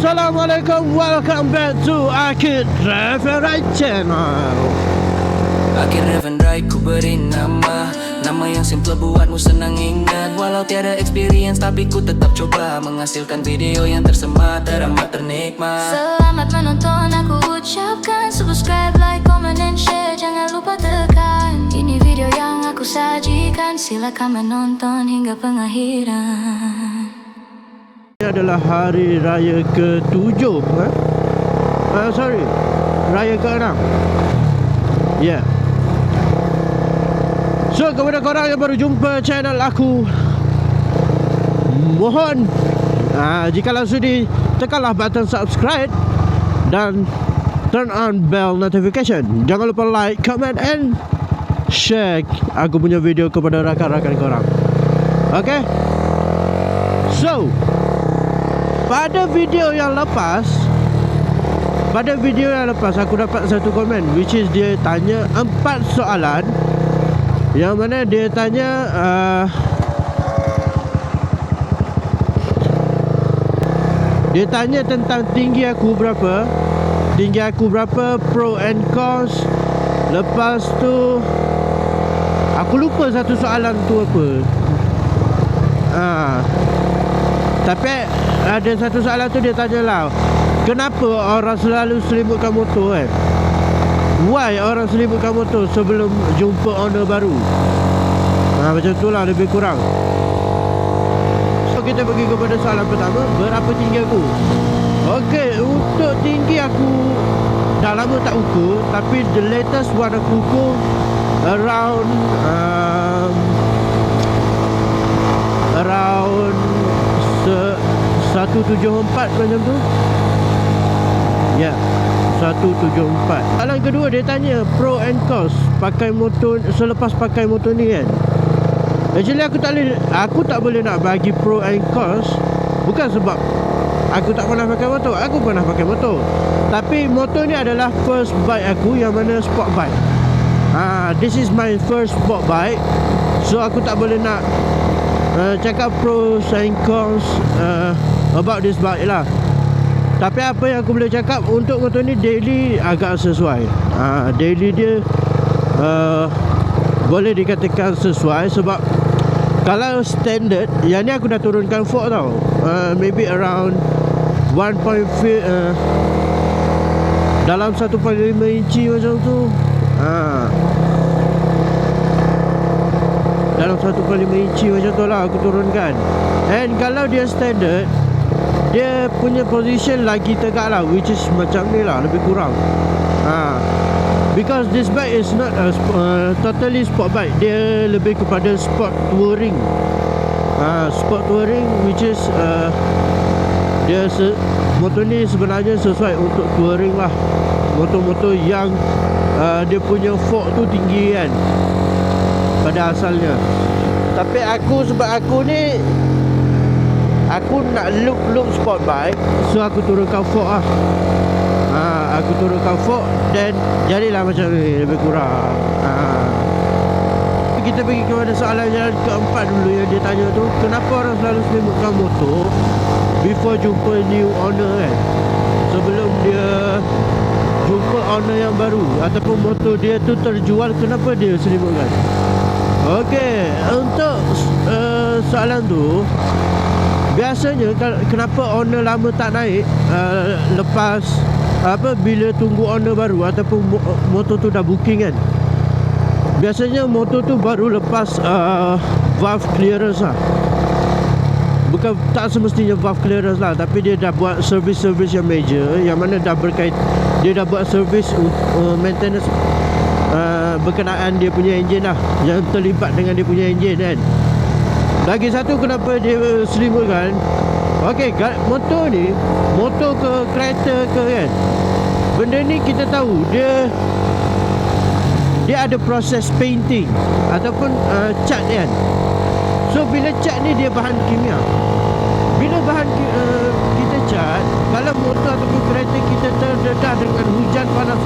Assalamualaikum, welcome back to Akid Drive and Ride channel. Akid Drive and Ride ku beri nama yang simple buatmu senang ingat. Walau tiada experience tapi ku tetap coba menghasilkan video yang tersemat teramat ternikmat. Selamat menonton aku ucapkan. Subscribe, like, comment, and share. Jangan lupa tekan. Ini video yang aku sajikan. Silakan menonton hingga pengakhiran. Ini adalah hari raya ke-7 raya ke-6. Ya. So kepada korang yang baru jumpa channel aku, mohon jikalau sudi, tekanlah button subscribe dan turn on bell notification. Jangan lupa like, comment and share aku punya video kepada rakan-rakan korang. Okay. So pada video yang lepas aku dapat satu komen, which is dia tanya 4 soalan. Yang mana dia tanya dia tanya tentang tinggi aku berapa, pro and cons. Lepas tu aku lupa satu soalan tu apa. Tapi ada satu soalan tu dia tanya lah, kenapa orang selalu selimutkan motor kan? Why orang selimutkan motor sebelum jumpa owner baru? Macam tu lah lebih kurang. So kita pergi kepada soalan pertama, berapa tinggi aku? Okay, untuk tinggi aku dah lama tak ukur, tapi the latest one aku ukur around 174 macam tu. Ya, 174. Soalan kedua dia tanya pro and cons pakai motor selepas pakai motor ni kan. Actually aku tak boleh nak bagi pro and cons. Bukan sebab aku tak pernah pakai motor, aku pernah pakai motor. Tapi motor ni adalah first bike aku, yang mana sport bike. This is my first sport bike. So aku tak boleh nak cakap pros and cons about this bike lah. Tapi apa yang aku boleh cakap, untuk motor ni daily agak sesuai. Daily dia boleh dikatakan sesuai. Sebab kalau standard, yang ni aku dah turunkan fork tau, maybe around 1.5 dalam 1.5 inci macam tu. Dalam 1.5 inci macam tu lah aku turunkan. And kalau dia standard, dia punya position lagi tegak lah, which is macam ni lah, lebih kurang. Because this bike is not a totally sport bike. Dia lebih kepada sport touring. Sport touring, which is motor ni sebenarnya sesuai untuk touring lah. Motor-motor yang dia punya fork tu tinggi kan, pada asalnya. Tapi sebab aku ni, aku nak look sport bike, so aku turunkan fork lah. Aku turunkan fork dan jadilah macam ni, lebih kurang. Kita pergi kepada soalan yang keempat dulu, yang dia tanya tu, kenapa orang selalu selimutkan motor before jumpa new owner kan? Sebelum dia jumpa owner yang baru, ataupun motor dia tu terjual, kenapa dia selimutkan? Okey, untuk soalan tu, biasanya kenapa owner lama tak naik lepas bila tunggu owner baru, ataupun motor tu dah booking kan. Biasanya motor tu baru lepas valve clearance lah. Bukan, tak semestinya valve clearance lah, tapi dia dah buat servis yang major, yang mana dah dia dah buat servis maintenance berkenaan dia punya enjin lah, yang terlibat dengan dia punya enjin kan. Lagi satu kenapa dia selimutkan, okey, motor ni, motor ke kereta ke kan, benda ni kita tahu dia ada proses painting ataupun cat kan. So bila cat ni dia bahan kimia, bila bahan kita cat, kalau motor ataupun kereta kita terdedah dengan hujan panas,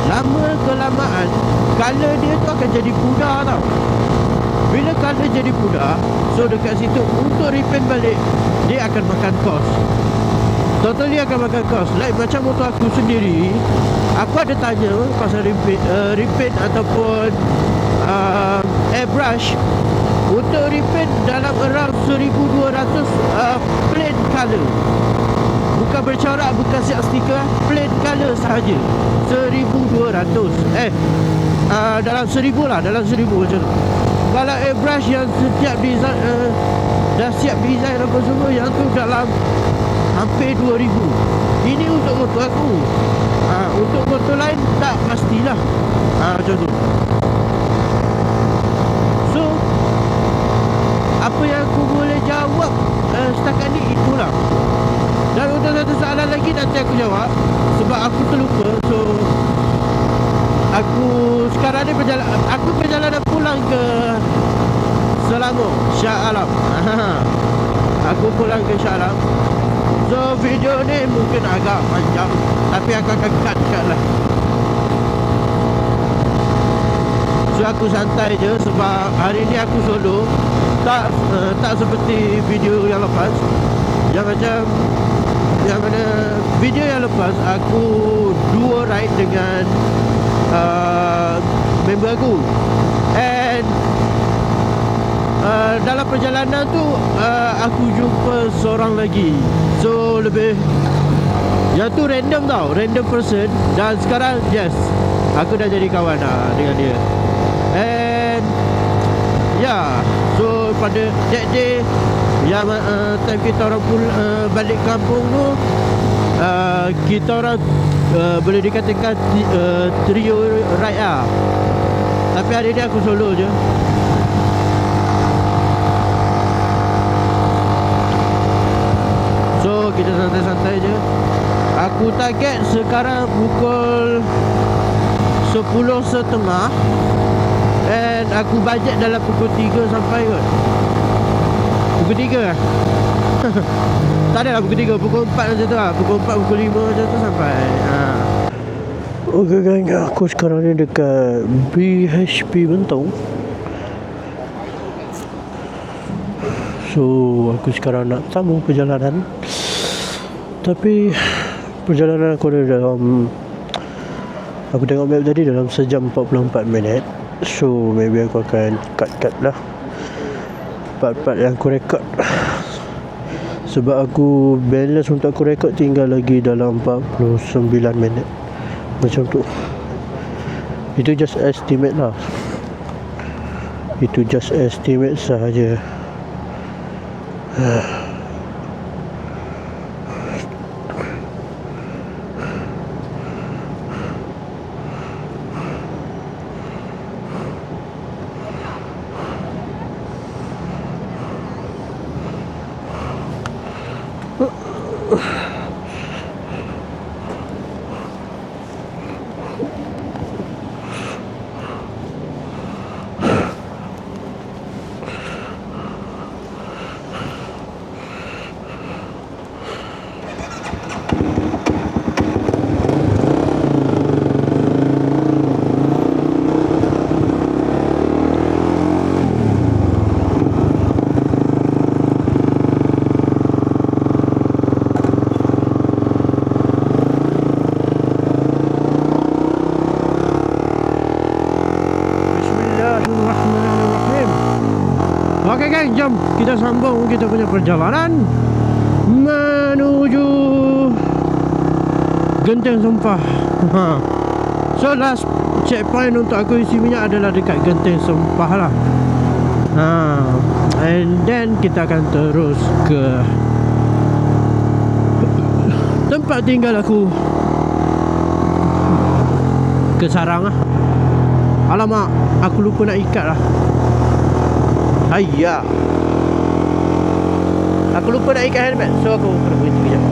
lama kelamaan color dia tu akan jadi pudar tau. Bila color jadi pudar, so dekat situ untuk repaint balik dia akan makan kos. totally akan makan kos. Like macam motor aku sendiri, aku ada tanya pasal repaint ataupun airbrush. Untuk repaint dalam around 1200 plain color, bukan bercorak, bukan siap stiker, plain color sahaja 1200. Dalam 1000 lah, dalam 1000 macam tu. Kalau airbrush yang setiap design dah siap design apa semua, yang tu dalam hampir 2000. Ini untuk motor aku. Untuk motor lain tak pastilah. Macam tu. So apa yang aku boleh jawab setakat ni itulah. Dan untuk satu soalan lagi nanti aku jawab, sebab aku terlupa. So aku sekarang ni perjalanan pulang ke Selangor, Shah Alam. Aku pulang ke Shah Alam. So video ni mungkin agak panjang, tapi aku akan cut lah. So aku santai je sebab hari ni aku solo. Tak seperti video yang lepas, yang macam yang mana video yang lepas aku duo ride dengan member aku. And dalam perjalanan tu aku jumpa seorang lagi. So lebih, yang tu random tau, random person. Dan sekarang yes, aku dah jadi kawan dengan dia. And so pada that day yang time kita orang balik kampung tu, kita orang boleh dikatakan trio ride lah. Tapi hari ni aku solo je. So kita santai-santai je. Aku target sekarang pukul 10.30. And aku bajet dalam pukul 3 sampai kot. Pukul 3 lah. Tak adalah pukul 3, pukul 4 macam tu lah. Pukul 4, pukul 5 macam tu sampai. Okay gang, aku sekarang ni dekat BHP Bentong. So aku sekarang nak sambung perjalanan. Tapi perjalanan aku ada dalam, aku tengok map tadi dalam sejam 44 minit. So maybe aku akan cut lah part-part yang aku record, sebab aku balance untuk aku record tinggal lagi dalam 49 minit. Macam tu. Itu just estimate lah. Itu just estimate sahaja. Okey gang, jom kita sambung kita punya perjalanan menuju Genting Sempah. So last checkpoint untuk aku isi minyak adalah dekat Genting Sempah lah. And then kita akan terus ke tempat tinggal aku, ke Sarang lah. Alamak, aku lupa nak ikat lah. Ayah, aku lupa nak ikat helmet. So aku kena berhenti sekejap.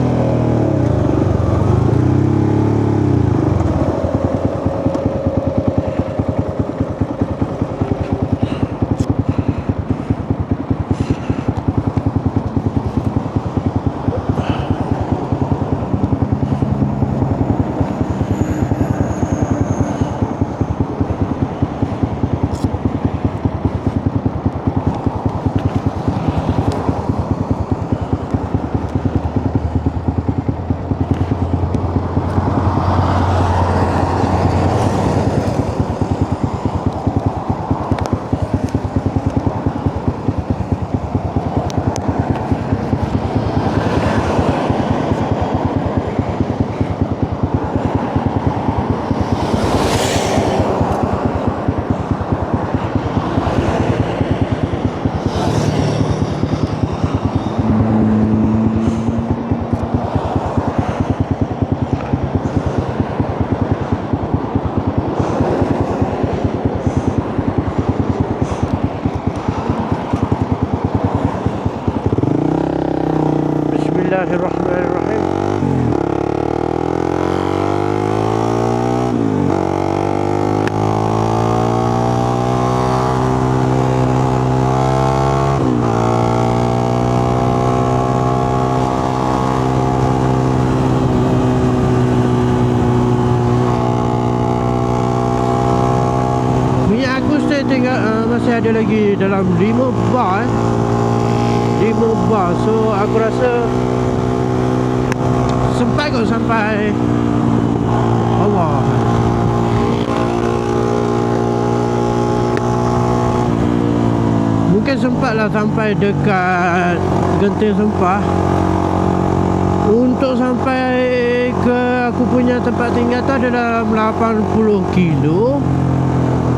tinggal masih ada lagi dalam 5 bar 5 bar. So aku rasa sempat kot sampai Allah. Mungkin sempatlah sampai dekat Genting Sempah. Untuk sampai ke aku punya tempat tinggal tu ada dalam 80 kilo.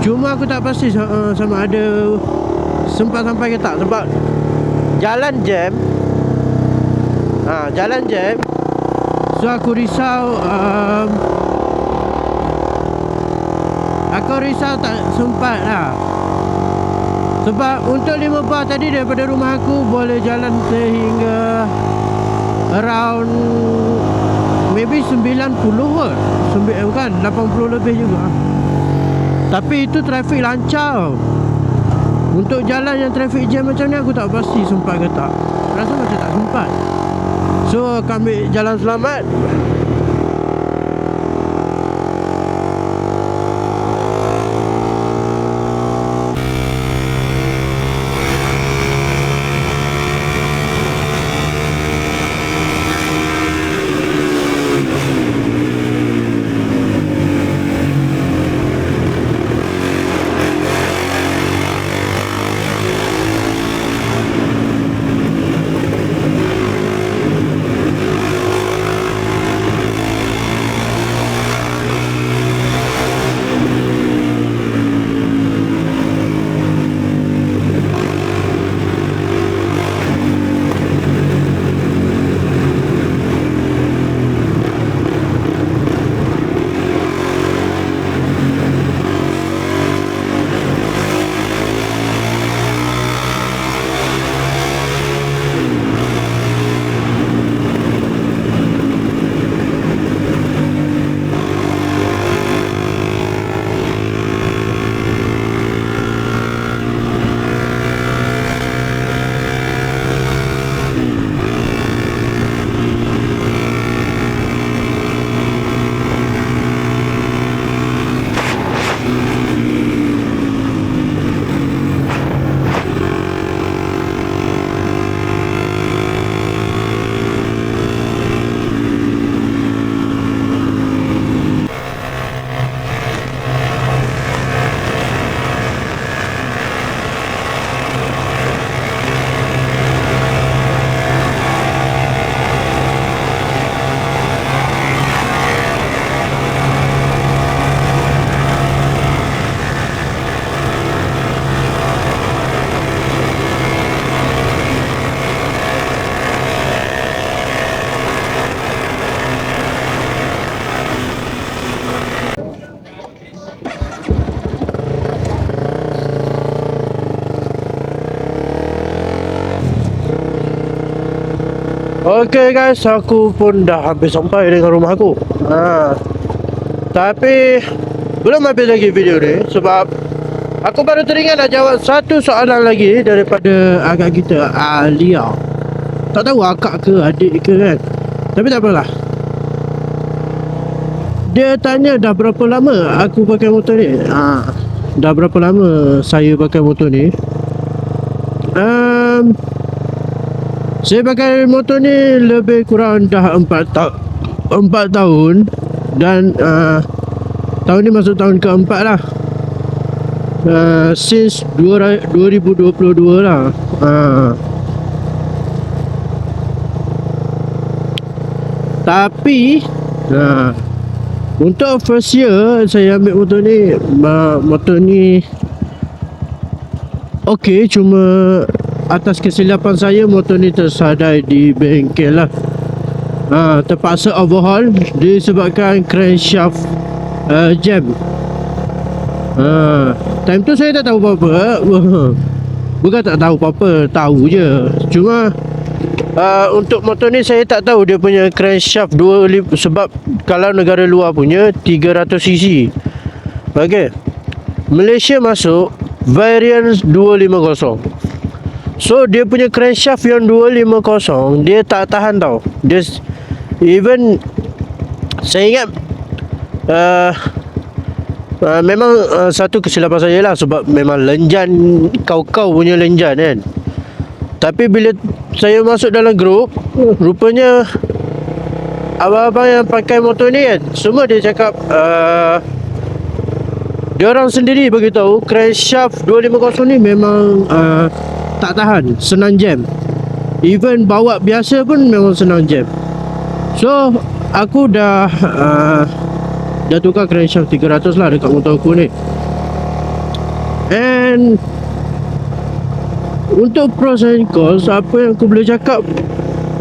Cuma aku tak pasti sama ada sempat sampai ke tak, sebab jalan jam. Jalan jam. So aku risau tak sempat lah. Sebab untuk 5 bar tadi daripada rumah aku boleh jalan sehingga around maybe 90 kot. Bukan 80 lebih juga. Tapi itu trafik lancar. Untuk jalan yang trafik jam macam ni aku tak pasti sempat ke tak. Rasa macam tak sempat. So aku ambil jalan selamat. Okay guys, aku pun dah hampir sampai dengan rumah aku. Tapi belum habis lagi video ni sebab aku baru teringat nak jawab satu soalan lagi daripada akak kita, Alia. Tak tahu akak ke adik ke kan. Tapi tak apalah. Dia tanya dah berapa lama aku pakai motor ni. Dah berapa lama saya pakai motor ni. Saya pakai motor ni lebih kurang dah 4 tahun. Dan tahun ni masuk tahun keempat lah. Since 2022 lah. Tapi untuk first year saya ambil motor ni okey, cuma atas kesilapan saya motor ni tersadai di bengkel lah. Terpaksa overhaul disebabkan crankshaft jam. Time tu saya tak tahu apa-apa. Bukan tak tahu apa-apa, tahu je. Cuma untuk motor ni saya tak tahu dia punya crankshaft 2 sebab kalau negara luar punya 300cc. Okey. Malaysia masuk variant 250. So dia punya crankshaft yang 250 dia tak tahan tau. Dia even saya ingat Memang satu kesilapan saya lah, sebab memang lenjan, kau-kau punya lenjan kan. Tapi bila saya masuk dalam grup, rupanya abang-abang yang pakai motor ni kan, semua dia cakap dia orang sendiri beritahu crankshaft 250 ni memang tak tahan, senang jam. Even bawa biasa pun memang senang jam. So aku dah tukar crankshaft 300 lah dekat motor aku ni. And untuk pros and cons, apa yang aku boleh cakap,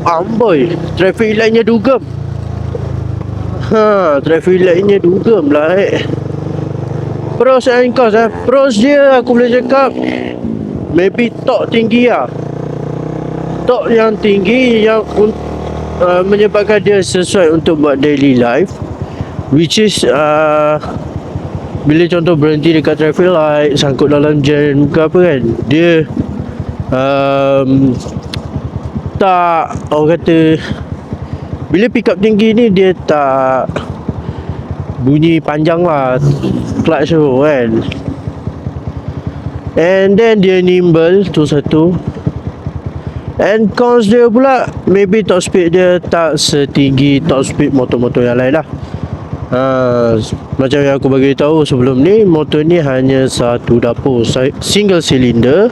amboi, traffic lightnya dugem. Traffic lightnya dugem lah Pros and cons Pros dia aku boleh cakap maybe torque tinggi lah. Torque yang tinggi yang menyebabkan dia sesuai untuk buat daily life, which is bila contoh berhenti dekat traffic light, sangkut dalam jam ke apa kan, dia tak, orang kata, bila pick up tinggi ni dia tak bunyi panjang lah clutch tu kan. And then dia nimble, tu satu. And cons dia pula, maybe top speed dia tak setinggi top speed motor-motor yang lain lah. Macam yang aku bagi tahu sebelum ni, motor ni hanya satu dapur, single cylinder.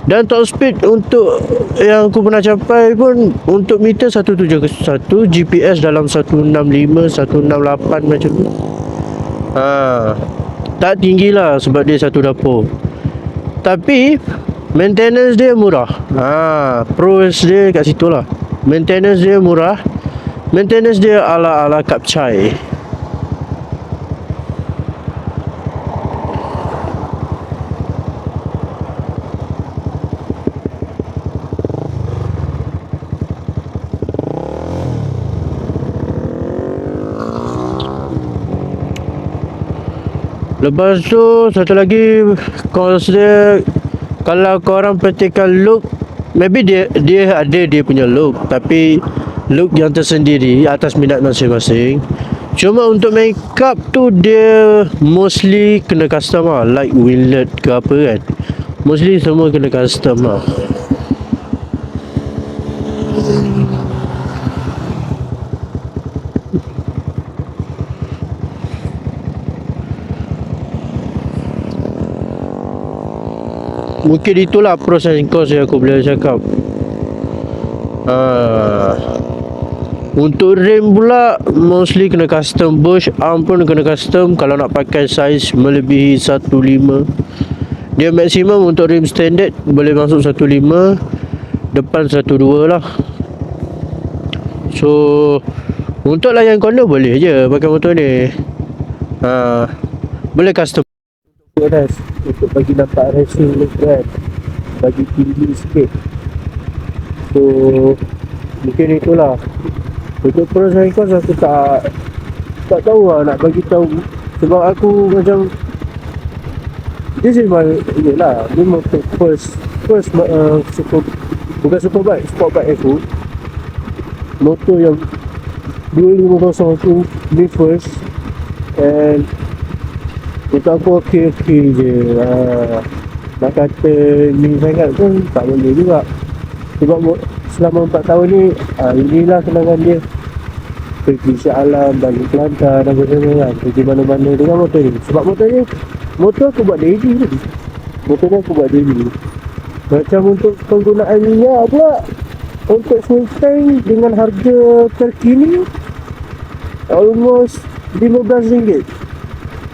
Dan top speed untuk yang aku pernah capai pun, untuk meter 171, GPS dalam 165, 168 macam tu. Tak tinggi lah sebab dia satu dapur. Tapi maintenance dia murah. Pros dia kat situ lah. Maintenance dia murah. Maintenance dia ala-ala Kapcai. Lepas tu satu lagi cons dia, kalau korang perhatikan look, maybe dia ada dia punya look, tapi look yang tersendiri atas minat masing-masing. Cuma untuk makeup tu dia mostly kena custom lah, like winglet ke apa kan, mostly semua kena custom lah. Mungkin itulah pros and cons yang aku boleh cakap. Untuk rim pula, mostly kena custom. Bush arm pun kena custom kalau nak pakai saiz melebihi 1.5. Dia maksimum untuk rim standard boleh masuk 1.5, depan 1.2 lah. So untuk layan corner boleh je pakai motor ni. Boleh custom untuk bagi nampak racing look kan, bagi tinggi sikit. So mungkin itulah. Untuk pros and cons aku tak tahu lah nak bagi tahu, sebab aku macam this is my, yelah, ni motor first super, bukan superbike, sport bike aku. Motor yang 250 tu ni first, and untuk aku okey je. Nak kata ni sangat pun tak boleh juga, sebab selama 4 tahun ni inilah kenangan dia. Pergi Shah Alam, balik Kelantan dan sebagainya kan, pergi mana-mana dengan motor ni. Sebab motor aku buat daily ni. Motor ni aku buat daily. Macam untuk penggunaan minyak pula, untuk full tank dengan harga terkini almost RM15.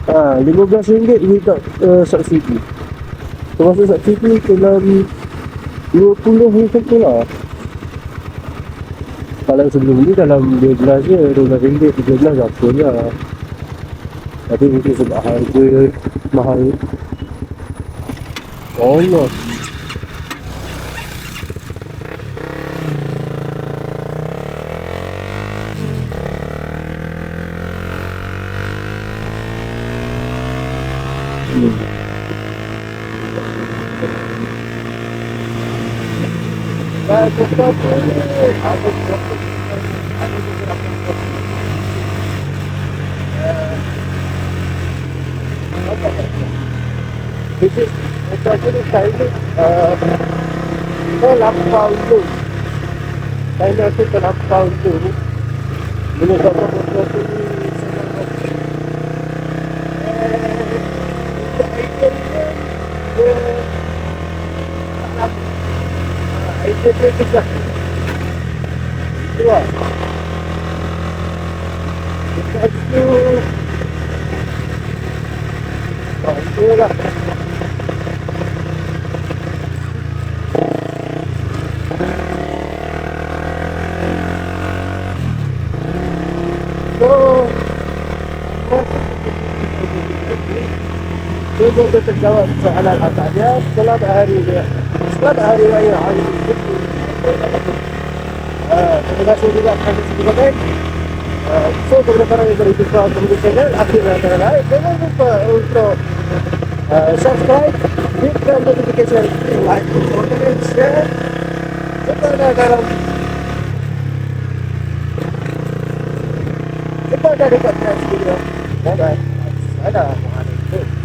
RM15 without subsidi. Termasuk subsidi dalam 20 macam tu lah. Kalau sebelum ni dalam 12 je, RM12, 13 apa lah. Tapi mungkin sebab harga mahal. Allah. Jadi, macam ni saya ni, terlampau tu. Saya rasa terlampau tu. Bila bawa motor tu, untuk item dia, dia tak lama. Item dia kejap. Itu lah. Lepas tu, itu lah. So, cuba kita jawab soalan asalnya selamat hari raya Aidilfitri. Terima kasih juga kerana sebagai so kepada para yang berjumpa di channel akhirnya like, jangan lupa untuk subscribe, hit notification, like, comment, share. Jumpa dari podcast video. Bye bye. Assalamualaikum.